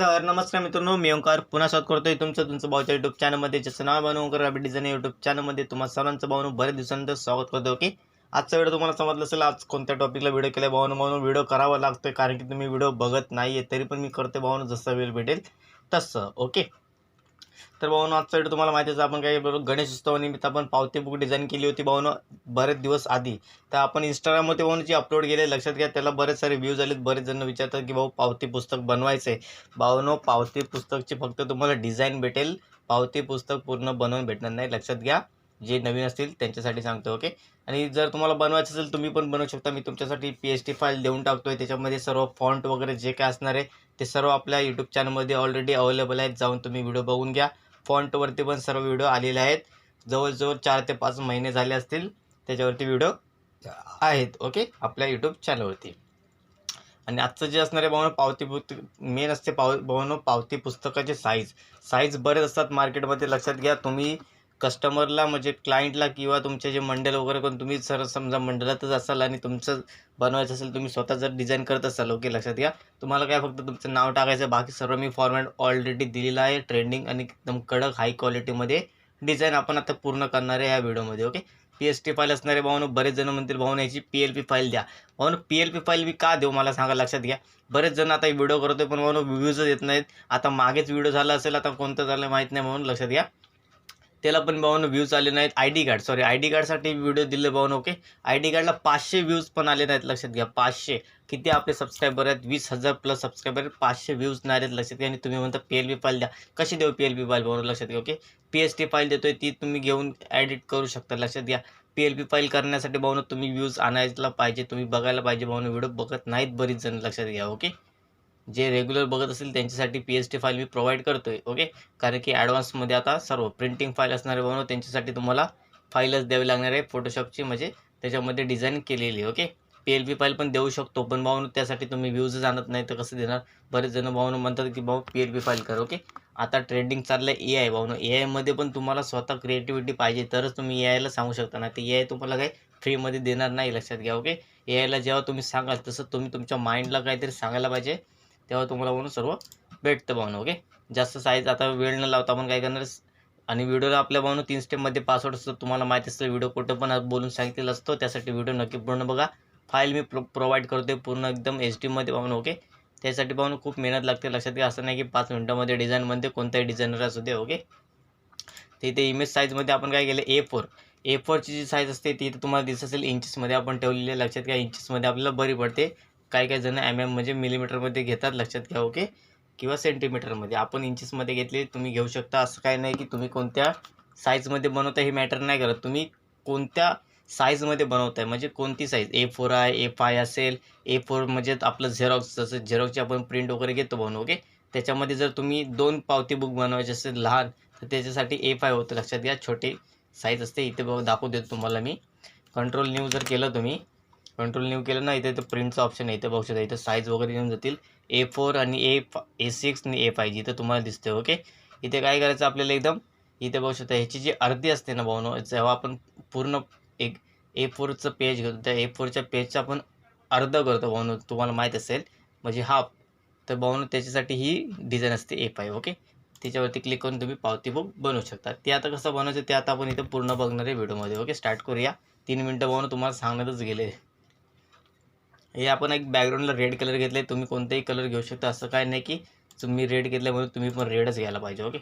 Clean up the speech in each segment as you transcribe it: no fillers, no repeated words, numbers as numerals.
तर नमस्कार मित्रांनो, मी ओंकार पुन्हा स्वागत करतोय तुमचं भाऊच्या यूट्यूब चॅनलमध्ये, ज्याचं नाव आहे ओंकार ग्राफिक डिझाईन यूट्यूब चॅनलमध्ये तुम्हा सर्वांचं भाऊनो बरेच दिवसानंतर स्वागत करतो. ओके, आजचा व्हिडिओ तुम्हाला समजलं असेल आज कोणत्या टॉपिकला व्हिडिओ केला भाऊनो. व्हिडिओ करावा लागतोय कारण की तुम्ही व्हिडिओ बघत नाहीये, तरी पण मी करते भाऊनो, जसं वेळ भेटेल तसं. ओके, तर भाऊनो आजचा व्हिडिओ तुम्हाला माहितीच, आपण काय गणेश उत्सवानिमित्त आपण पावती बुक डिझाईन केली होती भाऊनो बरेच दिवस आधी. तर आपण इंस्टाग्रामवरती भाऊनो जी अपलोड केले, लक्षात घ्या त्याला बरेच सारे व्ह्यूज आलेत. बरेच जण विचारतात की भाऊ पावती पुस्तक बनवायचं आहे. भाऊनो पावती पुस्तकची फक्त तुम्हाला डिझाईन भेटेल, पावती पुस्तक पूर्ण बनवून भेटणार नाही, लक्षात घ्या. जे नवीन असतील त्यांच्यासाठी सांगतो. ओके, आणि जर तुम्हाला बनवायचं असेल तुम्ही पण बनवू शकता. मी तुमच्यासाठी PST फाईल देऊन टाकतोय, त्याच्यामध्ये सर्व फॉन्ट वगैरे जे काय असणार आहे ते सर्व आपल्या यूट्यूब चॅनलमध्ये ऑलरेडी अवेलेबल आहेत. जाऊन तुम्ही व्हिडिओ बघून घ्या. फॉन्टवरती पण सर्व व्हिडिओ आलेले आहेत. जवळजवळ 4 ते 5 महिने झाले असतील त्याच्यावरती व्हिडिओ आहेत. ओके, आपल्या यूट्यूब चॅनलवरती. आणि आजचं जे असणार आहे भाऊनो पावती मेन असते भाऊनो पावती पुस्तकाचे साईज बरेच असतात मार्केटमध्ये. लक्षात घ्या, तुम्ही कस्टमरला म्हणजे क्लायंटला किंवा तुमचे जे मंडळ वगैरे कोण तुम्ही सर समजा मंडळातच असाल आणि तुमचं बनवायचं असेल, तुम्ही स्वतः जर डिझाईन करत असाल, ओके लक्षात घ्या, तुम्हाला काय फक्त तुमचं नाव टाकायचं, बाकी सर्व मी फॉर्मॅट ऑलरेडी दिलेला आहे. ट्रेंडिंग आणि एकदम कडक हाय क्वालिटीमध्ये डिझाईन आपण आता पूर्ण करणार आहे या व्हिडिओमध्ये. ओके, PST फाईल असणार आहे भाऊनो. बरेच जण म्हणतील भाऊनो याची PLP फाईल द्या. भाऊनो PLP फाईल मी का देऊ मला सांगा, लक्षात घ्या. बरेच जण आता व्हिडिओ करतोय पण भाऊनो व्ह्यूजच येत नाहीत. आता मागेच व्हिडिओ झाला असेल, आता कोणतं झालं माहीत नाही, म्हणून लक्षात घ्या त्याला पण भाऊनो व्ह्यूज आले नाहीत. ID कार्डसाठी व्हिडिओ दिले भाऊनो. ओके, ID कार्डला 500 व्ह्यूज पण आले नाहीत, लक्षात घ्या. 500 किती आपले सबस्क्रायबर आहेत, 20,000 प्लस सबस्क्रायबर आहेत, 500 व्ह्यूज नाही आहेत, लक्षात घ्या. आणि तुम्ही म्हणता PLP फाईल द्या. कशी देऊ PLP फाईल भाऊनो, लक्षात घ्या. ओके, PST फाईल देतोय ती तुम्ही घेऊन एडिट करू शकता, लक्षात घ्या. PLP फाईल करण्यासाठी भाऊनो तुम्ही व्ह्यूज आणायला पाहिजे, तुम्ही बघायला पाहिजे भाऊनो. व्हिडिओ बघत नाहीत बरीच जण, लक्षात घ्या. ओके, जे रेग्युलर बघत असेल त्यांच्यासाठी PST फाईल मी प्रोव्हाइड करतोय. ओके, कारण की ॲडव्हान्समध्ये आता सर्व प्रिंटिंग फाईल असणार आहे भाऊनो, त्यांच्यासाठी तुम्हाला फाईलच द्यावी लागणार आहे फोटोशॉपची, म्हणजे त्याच्यामध्ये डिझाईन केलेली. ओके, PLP फाईल पण देऊ शकतो, पण भाऊनो त्यासाठी तुम्ही व्ह्यूजच आणत नाही तर कसं देणार. बरेच जण भाऊनो म्हणतात की भाऊ PLP फाईल कर. ओके, आता ट्रेंडिंग चाललं आहे AI भाऊनो. AI पण तुम्हाला स्वतः क्रिएटिव्हिटी पाहिजे तरच तुम्ही AI ला सांगू शकता, नाही तर AI तुम्हाला काही फ्रीमध्ये देणार नाही, लक्षात घ्या. ओके, AI ला जेव्हा तुम्ही सांगाल तसं तुम्ही तुमच्या माइंडला काहीतरी सांगायला पाहिजे, तेव्हा तुम्हाला म्हणून सर्व भेटतं भाऊनो. ओके, जास्त साईज आता वेळ न लावता आपण काय करणार, आणि व्हिडिओला आपल्या भाऊनो 3 स्टेपमध्ये पासवर्ड असतो. तुम्हाला माहिती असतं व्हिडिओ कुठं पण बोलून सांगितलेलं असतो, त्यासाठी व्हिडिओ नक्की पूर्ण बघा. फाईल मी प्रोव्हाइड करतोय पूर्ण एकदम HD भाऊनो. ओके, त्यासाठी भाऊनो खूप मेहनत लागते, लक्षात घ्या. असं नाही की 5 मिनिटामध्ये डिझाईन बनते, कोणताही डिझायनर असू दे. ओके, तर इथे इमेज साईजमध्ये आपण काय केलं, A4ची जी साईज असते ती इथे तुम्हाला दिसत असेल इंचेसमध्ये आपण ठेवलेली आहे, लक्षात घ्या. इंचेसमध्ये आपल्याला बरी पडते. काही जण म्हणजे मिलीमीटरमध्ये घेतात, लक्षात घ्या. ओके, किंवा सेंटीमीटरमध्ये. आपण इंचेसमध्ये घेतली, तुम्ही घेऊ शकता. असं काही नाही की तुम्ही कोणत्या साईजमध्ये बनवता हे मॅटर नाही करत, तुम्ही कोणत्या साईजमध्ये बनवताय, म्हणजे कोणती साईज A4 आहे, A5 असेल. A4 म्हणजे आपलं झेरॉक्स, जसं झेरॉक्सची आपण प्रिंट वगैरे घेतो बनवू. ओके, त्याच्यामध्ये जर तुम्ही 2 पावती बुक बनवायचे असेल लहान, तर त्याच्यासाठी A5 होतं, लक्षात घ्या. छोटी साईज असते. इथे बघ दाखवू देतो तुम्हाला मी. कंट्रोल न्यू जर केलं तुम्ही, कंट्रोल न्यू केलं ना, इथे प्रिंटचं ऑप्शन आहे, इथे बघू शकता. इथे साईज वगैरे येऊन जातील A4 आणि A6 आणि A5 इथं तुम्हाला दिसते. ओके, इथे काय करायचं आपल्याला एकदम, इथे बघू शकता ह्याची जी अर्धी असते ना भाऊनो, जेव्हा आपण पूर्ण एक A4चं पेज घेतो, त्या A4च्या पेजचं आपण अर्ध करतो भाऊनो, तुम्हाला माहीत असेल, म्हणजे हाफ. तर भाऊनो त्याच्यासाठी ही डिझाईन असते A5. ओके, त्याच्यावरती क्लिक करून तुम्ही पावती बुक बनवू शकता. ते आता कसं बनवायचं ते आता आपण इथं पूर्ण बघणार आहे व्हिडिओमध्ये. ओके, स्टार्ट करूया. 3 मिनटं भाऊनो तुम्हाला सांगण्यातच गेले. हे आपण एक बॅकग्राऊंडला रेड कलर घेतले, तुम्ही कोणताही कलर घेऊ शकता, असं काय नाही की तुम्ही रेड घेतलं म्हणून तुम्ही पण रेडच घ्यायला पाहिजे. ओके,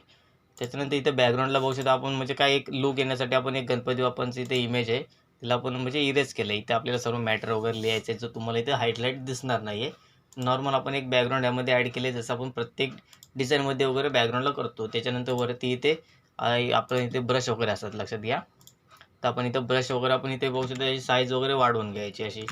त्याच्यानंतर इथं बॅकग्राऊंडला बघू शकता आपण, म्हणजे काय एक लुक येण्यासाठी आपण एक गणपती बाप्पांचं इथे इमेज आहे, तिला आपण म्हणजे इरेज केलं. इथे आपल्याला सर्व मॅटर वगैरे लिहायचं आहे, जो तुम्हाला इथे हायलाईट दिसणार नाही आहे. नॉर्मल आपण एक बॅकग्राऊंड यामध्ये ॲड केले, जसं आपण प्रत्येक डिझाईनमध्ये वगैरे बॅकग्राऊंडला करतो. त्याच्यानंतर वरती इथे आपण इथे ब्रश वगैरे असतात, लक्षात घ्या. तर आपण इथं ब्रश वगैरे आपण इथे बघू शकतो, याची साईज वगैरे वाढवून घ्यायची. अशी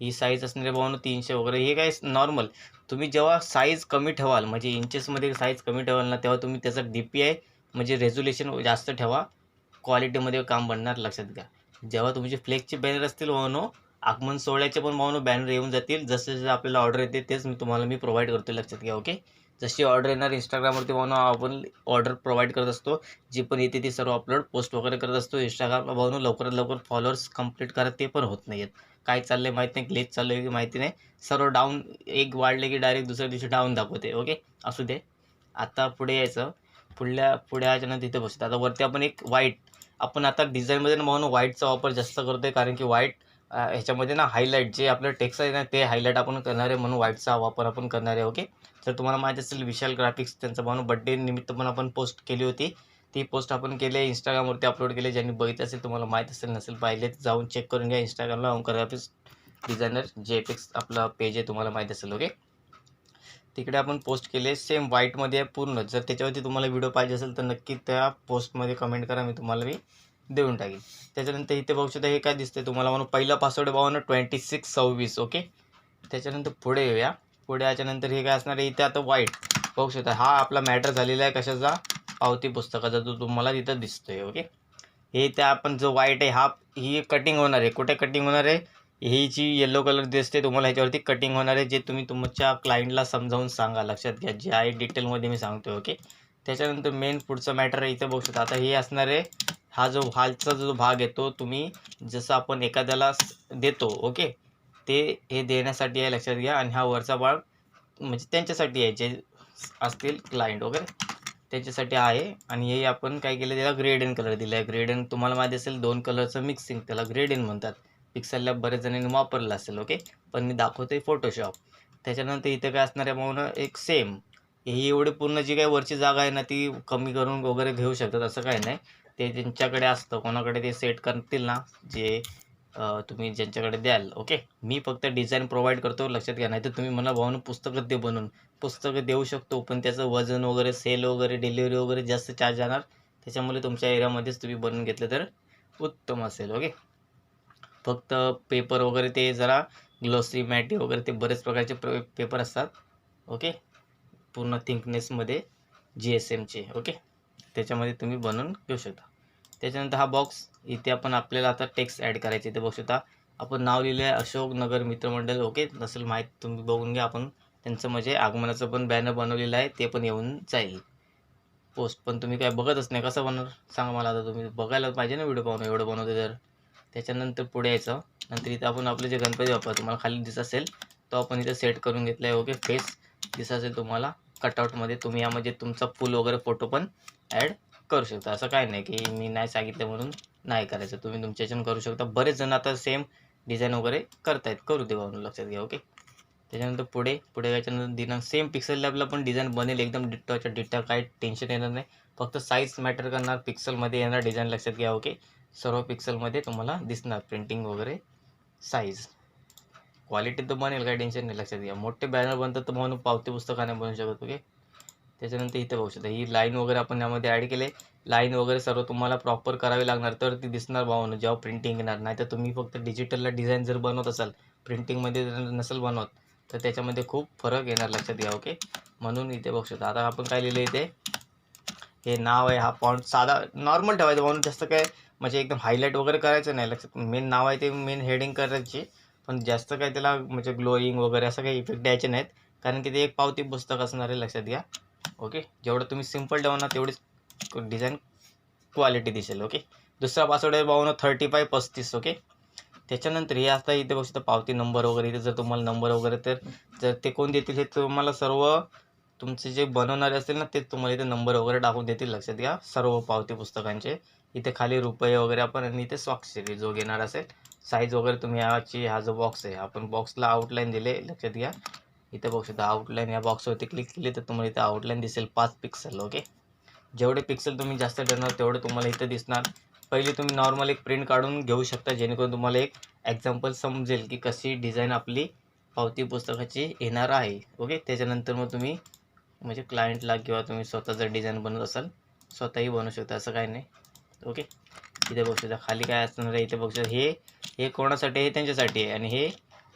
ही साईज असणारे भाऊनो 300 वगैरे. हे काय नॉर्मल, तुम्ही जेव्हा साईज कमी ठेवाल, म्हणजे इंचेसमध्ये साईज कमी ठेवाल ना, तेव्हा तुम्ही त्याचा DPI म्हणजे रेझोल्युशन जास्त ठेवा, क्वालिटीमध्ये काम बनणार, लक्षात घ्या. जेव्हा तुमचे फ्लेक्सचे बॅनर असतील भाऊनो, आगमन सोहळ्याचे पण भाऊनो बॅनर येऊन जातील, जसे जसे आपल्याला ऑर्डर येते तेच मी तुम्हाला प्रोव्हाइड करतो, लक्षात घ्या. ओके, जशी ऑर्डर येणार इंस्टाग्रामवरती भाऊनो आपण ऑर्डर प्रोव्हाइड करत असतो, जी पण येते ती सर्व अपलोड पोस्ट वगैरे करत असतो. इंस्टाग्रामला भाऊनो लवकरात लवकर फॉलोअर्स कंप्लीट करा, ते पण होत नाही आहेत. काय चाललं आहे माहीत नाही, ग्लिच चालू आहे की माहिती नाही, सर्व डाऊन, एक वाढले की डायरेक्ट दुसऱ्या दिवशी डाऊन दाखवते. ओके, असू दे. आता पुढे यायचं. पुढे याच्यानंतर तिथे बसतो. आता वरती आपण एक व्हाईट, आपण आता डिझाईनमध्ये ना म्हणून व्हाईटचा वापर जास्त करतो आहे, कारण की व्हाईट ह्याच्यामध्ये ना हायलाईट जे आपलं टेक्स्ट आहे ना ते हायलाईट आपण करणार आहे, म्हणून व्हाईटचा वापर आपण करणार आहे. ओके, तर तुम्हाला माहीत असेल विशाल ग्राफिक्स त्यांचा भाऊ बड्डे निमित्त पण आपण पोस्ट केली होती. ती पोस्ट आपण केली आहे, इंस्टाग्रामवरती अपलोड केली. ज्यांनी बघितलं असेल, तुम्हाला माहीत असेल, नसेल पाहिले तर जाऊन चेक करून घ्या. इंस्टाग्रामला ओंकार ग्राफिक्स डिझायनर JPEX आपला पेज आहे, तुम्हाला माहीत असेल. ओके, तिकडे आपण पोस्ट केले, सेम व्हाईटमध्ये आहे पूर्ण. जर त्याच्यावरती तुम्हाला व्हिडिओ पाहिजे असेल तर नक्की त्या पोस्टमध्ये कमेंट करा, मी तुम्हाला देऊन टाकेन. त्याच्यानंतर इथे बघू शकता, हे काय दिसतंय तुम्हाला, म्हणून पहिला पासवर्ड आहे 2626. ओके, त्याच्यानंतर पुढे येऊया. पुढे याच्यानंतर हे काय असणार आहे, इथे आता व्हाईट बघू शकता, हा आपला मॅटर झालेला आहे कशाचा, पावती पुस्तकाचा, जो तुम्हाला तिथं दिसतोय. ओके, हे त्या आपण जो व्हाईट आहे हा, ही कटिंग होणार आहे. कुठे कटिंग होणार आहे, ही जी येलो कलर दिसते तुम्हाला ह्याच्यावरती कटिंग होणार आहे, जे तुम्ही तुमच्या क्लायंटला समजावून सांगा. लक्षात घ्या, जे आहे डिटेलमध्ये मी सांगतो. ओके, त्याच्यानंतर मेन पुढचं मॅटर आहे, इथे बघू शकता. आता हे असणार आहे, हा जो हालचा जो भाग आहे तो तुम्ही जसं आपण एखाद्याला देतो. ओके, ते हे देण्यासाठी आहे, लक्षात घ्या. आणि हा वरचा भाग म्हणजे त्यांच्यासाठी आहे, जे असतील क्लायंट वगैरे त्याच्यासाठी आहे. आणि हे आपण काय केलं, त्याला ग्रेडियंट कलर दिला आहे. ग्रेडियंट तुम्हाला माहिती असेल, 2 कलरचं मिक्सिंग, त्याला ग्रेडियंट म्हणतात. पिक्सल लॅब बरेच जणांनी वापरलं असेल. ओके, पण मी दाखवतोय फोटोशॉप. त्याच्यानंतर इथं काय असणार आहे म्हणून एक सेम, ही एवढी पूर्ण जी काही वरची जागा आहे ना ती कमी करून वगैरे घेऊ शकतात, असं काही नाही. ते त्यांच्याकडे असतं, कोणाकडे ते सेट करतील ना, जे तुम्ही ज्यांच्याकडे द्याल. ओके, मी फक्त डिझाईन प्रोव्हाइड करतो, लक्षात घ्या. नाही तर तुम्ही मला भाऊन पुस्तकं दे बनवून, पुस्तकं देऊ शकतो, पण त्याचं वजन वगैरे, सेल वगैरे, डिलिव्हरी वगैरे जास्त चार्ज जाणार. त्याच्यामुळे तुमच्या एरियामध्येच तुम्ही बनवून घेतलं तर उत्तम असेल. ओके, फक्त पेपर वगैरे ते जरा ग्लॉसी मॅटी वगैरे ते बरेच प्रकारचे पेपर असतात. ओके, पूर्ण थिकनेसमध्ये GSMचे. ओके, त्याच्यामध्ये तुम्ही बनवून घेऊ शकता. त्याच्यानंतर हा बॉक्स, इथे आपण आपल्याला आता टेक्स्ट ॲड करायचे. इथे बघू शकता, आपण नाव लिहिलं आहे अशोक नगर मित्रमंडळ. ओके, नसेल माहीत तुम्ही बघून घ्या. आपण त्यांचं म्हणजे आगमनाचं पण बॅनर बनवलेलं आहे, ते पण येऊन जाईल. पोस्ट पण तुम्ही काय बघतच नाही, कसं बनवणार सांगा मला. आता तुम्ही बघायला पाहिजे ना व्हिडिओ पाहून, एवढं बनवते तर. त्याच्यानंतर पुढे यायचं. नंतर इथं आपण आपले जे गणपती बाप्पा तुम्हाला खाली दिसत असेल तो आपण इथं सेट करून घेतला आहे. ओके, फेस दिसत असेल तुम्हाला कटआउटमध्ये, तुम्ही यामध्ये तुमचा फुल वगैरे फोटो पण ॲड करू शकता. असं काय नाही की मी नाही सांगितलं म्हणून नाही करायचं, तुम्ही तुमच्या ह्याच्यानं करू शकता. बरेच जण आता सेम डिझाईन वगैरे करतायत, करू दे म्हणून, लक्षात घ्या. ओके, त्याच्यानंतर पुढे याच्यानंतर दिनांक सेम पिक्सल लॅबला पण डिझाईन बनेल, एकदम डिट्टोच्या डिट्टा, काही टेन्शन येणार नाही. फक्त साईज मॅटर करणार, पिक्सलमध्ये येणार डिझाईन, लक्षात घ्या. ओके, सर्व पिक्सलमध्ये तुम्हाला दिसणार, प्रिंटिंग वगैरे, साईज, क्वालिटी तर बनेल, काही टेन्शन नाही. लक्षात घ्या, मोठे बॅनर बनतात तर म्हणून पावती पुस्तकाने बनवू शकत. ओके, त्याच्यानंतर इथे बघू शकता, ही लाईन वगैरे आपण यामध्ये ॲड केले. लाईन वगैरे सर्व तुम्हाला प्रॉपर करावी लागणार, तर ती दिसणार भावानं जेव्हा प्रिंटिंग येणार. नाही तर तुम्ही फक्त डिजिटलला डिझाईन जर बनवत असाल, प्रिंटिंगमध्ये जर नसेल बनवत, तर त्याच्यामध्ये खूप फरक येणार, लक्षात घ्या. ओके, म्हणून इथे बघू शकता. आता आपण काय लिहिलं इथे, हे नाव आहे, हा फॉन्ट साधा नॉर्मल ठेवायचं म्हणून, जास्त काय म्हणजे एकदम हायलाईट वगैरे करायचं नाही. लक्षात, मेन नाव आहे ते मेन हेडिंग करायची, पण जास्त काय त्याला म्हणजे ग्लोईंग वगैरे असं काही इफेक्ट द्यायचे नाहीत, कारण की ते एक पावती पुस्तक असणार आहे, लक्षात घ्या. ओके, जेवढं तुम्ही सिम्पल ठेवा ना तेवढीच डिझाईन क्वालिटी दिसेल. ओके, दुसरा पासवर्ड आहे 3535. ओके, त्याच्यानंतर हे आता इथे बघू शकता पावती नंबर वगैरे. इथे जर तुम्हाला नंबर वगैरे, तर जर ते कोण देतील हे तुम्हाला सर्व तुमचे जे बनवणारे असतील ना, ते तुम्हाला इथे नंबर वगैरे टाकून देतील, लक्षात घ्या. सर्व पावती पुस्तकांचे इथे खाली रुपये वगैरे आपण, आणि इथे स्वाक्षरी जो घेणार असेल. साईज वगैरे तुम्ही याची, हा जो बॉक्स आहे आपण बॉक्सला आउटलाईन दिले, लक्षात घ्या. इथे बघू शकता आउटलाईन, या बॉक्सवरती क्लिक केली तर तुम्हाला इथे आउटलाईन दिसेल 5 पिक्सल. ओके, जेवढे पिक्सल तुम्ही जास्त ठरणार तेवढे तुम्हाला इथे दिसणार. पहिले तुम्ही नॉर्मल एक प्रिंट काढून घेऊ शकता, जेणेकरून तुम्हाला एक एक्झाम्पल समजेल की कशी डिझाईन आपली पावती पुस्तकाची येणार आहे. ओके, त्याच्यानंतर मग तुम्ही म्हणजे क्लायंटला किंवा तुम्ही स्वतः जर डिझाईन बनवत असाल स्वतःही बनवू शकता, असं काही नाही. ओके, इथे बघू शकता खाली काय असणार आहे. इथे बघू शकता हे कोणासाठी आहे, त्यांच्यासाठी आहे, आणि हे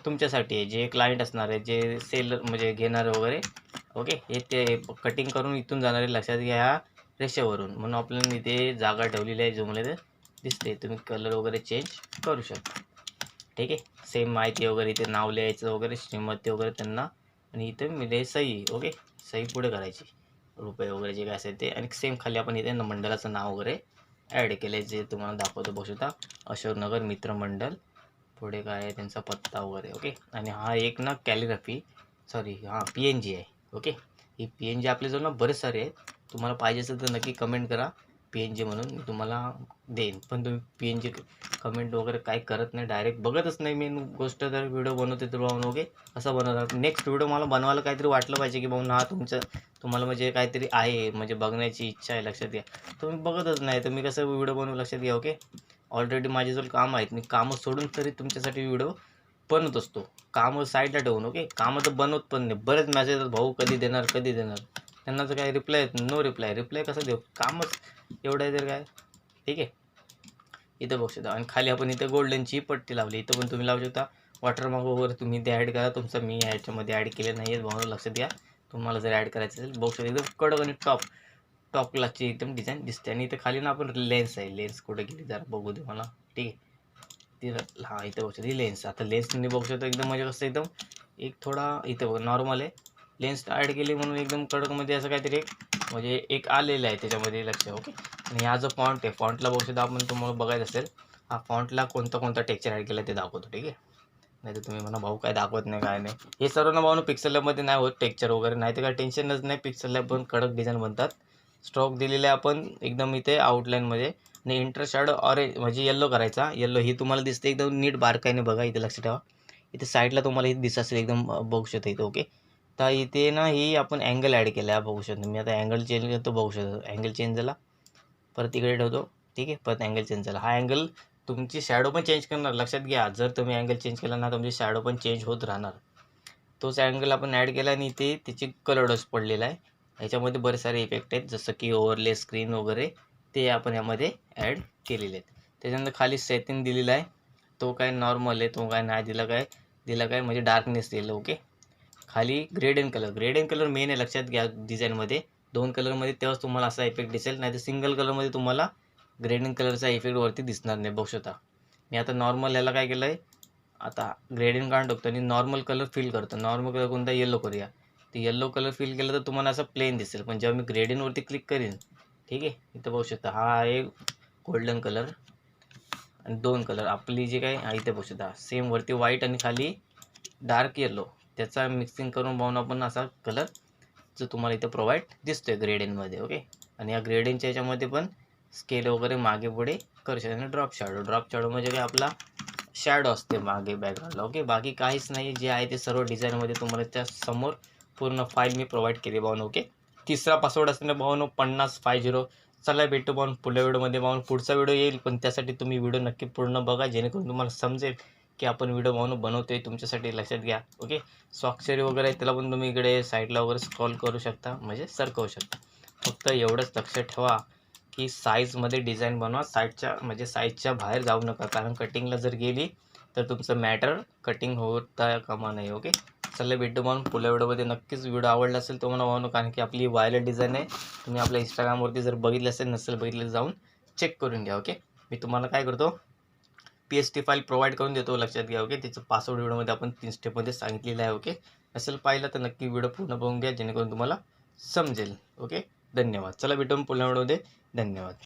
तुमच्यासाठी आहे, जे क्लायंट असणार आहे, जे सेलर म्हणजे घेणार वगैरे. ओके, हे ते कटिंग करून इथून जाणार आहे, लक्षात घ्या, ह्या रेषेवरून. म्हणून आपल्याला इथे जागा ठेवलेली आहे, जो मला दिसते. तुम्ही कलर वगैरे चेंज करू शकता. ठीक आहे, सेम माहिती वगैरे, इथे नाव लिहायचं वगैरे, श्रीमती वगैरे त्यांना, आणि इथे मिळे सही. ओके, सही पुढे करायची, रुपये वगैरे जे काय असेल ते. आणि सेम खाली आपण इथे मंडळाचं नाव वगैरे ॲड केलं आहे, जे तुम्हाला दाखवतो. बघू शकता, अशोकनगर मित्रमंडळ पुढे काय आहे त्यांचा पत्ता वगैरे. ओके, आणि हा एक ना कॅलिग्राफी PNG आहे. ओके, ही PNG आपल्याजवळ ना बरेच सारे आहेत. तुम्हाला पाहिजे असेल तर नक्की कमेंट करा PNG म्हणून, मी तुम्हाला देईन. पण तुम्ही PNG कमेंट वगैरे काय करत नाही, डायरेक्ट बघतच नाही. मेन गोष्ट जर व्हिडिओ बनवते तर बनवू असं बनवतात. नेक्स्ट व्हिडिओ मला बनवायला काहीतरी वाटलं पाहिजे की बाबा तुम्हाला म्हणजे काहीतरी आहे, म्हणजे बघण्याची इच्छा आहे. लक्षात घ्या, तुम्ही बघतच नाही तर मी कसं व्हिडिओ बनवू. लक्षात घ्या. ओके, ऑलरेडी माझ्याजवळ काम आहेत, मी कामं सोडून तरी तुमच्यासाठी व्हिडिओ बनवत असतो. कामं साईडला ठेवून. ओके, कामं तर बनवत पण नाही. बरेच मेसेज भाऊ कधी देणार कधी देणार, त्यांना तर काय रिप्लाय येत, नो रिप्लाय कसं देऊ, कामच एवढं आहे तर काय. ठीक आहे, इथं बघू शकता. आणि खाली आपण इथं गोल्डनची पट्टी लावली, इथं पण तुम्ही लावू शकता. वॉटरमार्क वगैरे तुम्ही ते ॲड करा तुमचं, मी ह्याच्यामध्ये ॲड केले नाही आहेत भाऊ, लक्षात घ्या. तुम्हाला जर ॲड करायचं असेल बघू शकता. एकदम कडक आणि टॉप क्लासची एकदम डिझाईन दिसते. आणि इथं खाली ना आपण लेन्स आहे, लेन्स कुठे गेली जरा बघू दे मला. ठीक आहे, तिथं हा इथं बघू शकता ही लेन्स. आता लेन्स तुम्ही बघू शकता एकदम म्हणजे कसं एकदम एक थोडा इथं नॉर्मल आहे. लेन्स ॲड केली म्हणून एकदम कडकमध्ये असं काहीतरी म्हणजे एक आलेलं आहे त्याच्यामध्ये, लक्ष. ओके, आणि हा जो फॉन्ट आहे, फॉन्टला बघू शकता आपण, तुम्हाला बघायचं असेल हा फॉन्टला कोणता टेक्स्चर ॲड केला ते दाखवतो. ठीक आहे, नाही तर तुम्ही म्हणा भाऊ काय दाखवत नाही काय नाही. हे सर्व ना भाऊ पिक्सल लॅबमध्ये नाही होत टेक्स्चर वगैरे, नाही तर काय टेन्शनच नाही. पिक्सल लॅब पण कडक डिझाईन बनतात. स्ट्रोक दिलेले आपण एकदम इथे आउटलाईनमध्ये. आणि इंटर शॅडो ऑरेंज म्हणजे येल्लो करायचा. येल्लो ही तुम्हाला दिसते एकदम नीट बारकाईने बघा, इथे लक्ष ठेवा. इथे साईडला तुम्हाला इथे दिसत असेल एकदम बघू शकता इथं. ओके, तर इथे ना ही आपण अँगल ॲड केला आहे बघू शकतो. मी आता अँगल चेंज करतो, बघू शकतो. अँगल चेंज झाला, परत इकडे ठेवतो. ठीक आहे, परत अँगल चेंज झाला. हा अँगल तुमची शॅडो पण चेंज करणार, लक्षात घ्या. जर तुम्ही अँगल चेंज केला ना तुमची शॅडो पण चेंज होत राहणार. तोच अँगल आपण ॲड केला आणि इथे त्याची कलर डोस पडलेला आहे. ह्याच्यामध्ये बरेच सारे इफेक्ट आहेत, जसं की ओव्हरले स्क्रीन वगैरे, ते आपण यामध्ये ॲड केलेले आहेत. त्याच्यानंतर खाली सेटिंग दिलेला आहे, तो काय नॉर्मल आहे, तो काय नाही दिला काय म्हणजे डार्कनेस दिलं. ओके, खाली ग्रेडियंट कलर मेन आहे, लक्षात घ्या. डिझाईनमध्ये 2 कलरमध्ये तेव्हाच तुम्हाला असा इफेक्ट दिसेल, नाही तर सिंगल कलरमध्ये तुम्हाला ग्रेडियंट कलरचा इफेक्ट वरती दिसणार नाही. बघू शकता. मी आता नॉर्मल ह्याला काय केलं आहे, आता ग्रेडियंट काढून टाकतो आणि नॉर्मल कलर फिल करतो. नॉर्मल कलर कोणता, येल्लो करूया. ते येल्लो कलर फिल केलं तर तुम्हाला असं प्लेन दिसेल. पण जेव्हा मी ग्रेडियंटवरती क्लिक करीन, ठीक आहे, इथं बघू शकता हा आहे गोल्डन कलर आणि 2 कलर आपली जे काय इथे बघू शकता सेम, वरती व्हाईट आणि खाली डार्क येल्लो, त्याचा मिक्सिंग करून पाहून आपण असा कलर जो तुम्हाला इथं प्रोव्हाइड दिसतोय ग्रेडियंटमध्ये. ओके, आणि या ग्रेडियंटच्या याच्यामध्ये पण स्केल वगैरे मागे पुढे करू शकतो. आणि ड्रॉप शॅडो म्हणजे काय आपला शॅडो असते मागे बॅकग्राऊंडला. ओके, बाकी काहीच नाही, जे आहे ते सर्व डिझाईनमध्ये तुम्हाला त्या समोर पूर्ण फाईल मी प्रोव्हाइड केली भावनो. ओके, तिसरा पासवर्ड असताना भावनो 5050. चला भेटू भावनो पुढल्या व्हिडिओमध्ये. भावनो पुढचा व्हिडिओ येईल, पण त्यासाठी तुम्ही व्हिडिओ नक्की पूर्ण बघा, जेणेकरून तुम्हाला समजेल की आपण व्हिडिओ भावनो बनवतोय तुमच्यासाठी. लक्षात घ्या. ओके, स्वाक्षरी वगैरे त्याला पण तुम्ही इकडे साईडला वगैरे स्क्रॉल करू शकता, म्हणजे सरकवू शकता. फक्त एवढंच लक्षात ठेवा की साईजमध्ये डिझाईन बनवा, साईजच्या बाहेर जाऊ नका, कारण कटिंगला जर गेली तर तुमचं मॅटर कटिंग होता कामा नाही. ओके, चला भेटू म्हणून पुढल्या व्हिडिओमध्ये. नक्कीच व्हिडिओ आवडला असेल तुम्हाला म्हणून, कारण की आपली वायरलेस डिझाईन आहे. तुम्ही आपल्या इंस्टाग्रामवरती जर बघितलं असेल, नसेल बघितलं जाऊन चेक करून घ्या. ओके, मी तुम्हाला काय करतो PST फाईल प्रोव्हाइड करून देतो, लक्षात घ्या. ओके, त्याचं पासवर्ड व्हिडिओमध्ये आपण 3 स्टेपमध्ये सांगितलेलं आहे. ओके, असेल पाहिलं तर नक्की व्हिडिओ पूर्ण बघून घ्या, जेणेकरून तुम्हाला समजेल. ओके, धन्यवाद. चला भेटू पुढल्या व्हिडिओमध्ये. धन्यवाद.